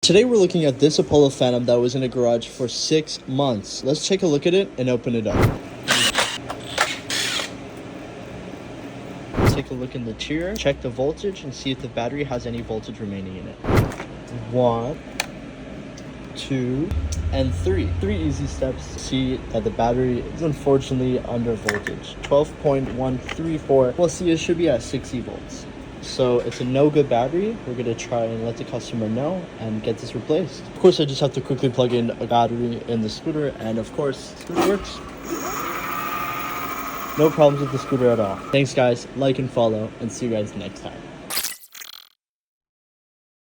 Today we're looking at this Apollo Phantom that was in a garage for 6 months. Let's take a look at it and open it up. Take a look in the interior, check the voltage, and see if the battery has any voltage remaining in it. 1, 2, and 3. 3 easy steps to see that the battery is unfortunately under voltage. 12.134. Well, see, it should be at 60 volts. So it's a no good battery. We're gonna try and let the customer know and get this replaced. Of course, I just have to quickly plug in a battery in the scooter, and of course, the scooter works. No problems with the scooter at all. Thanks guys, like and follow, and see you guys next time.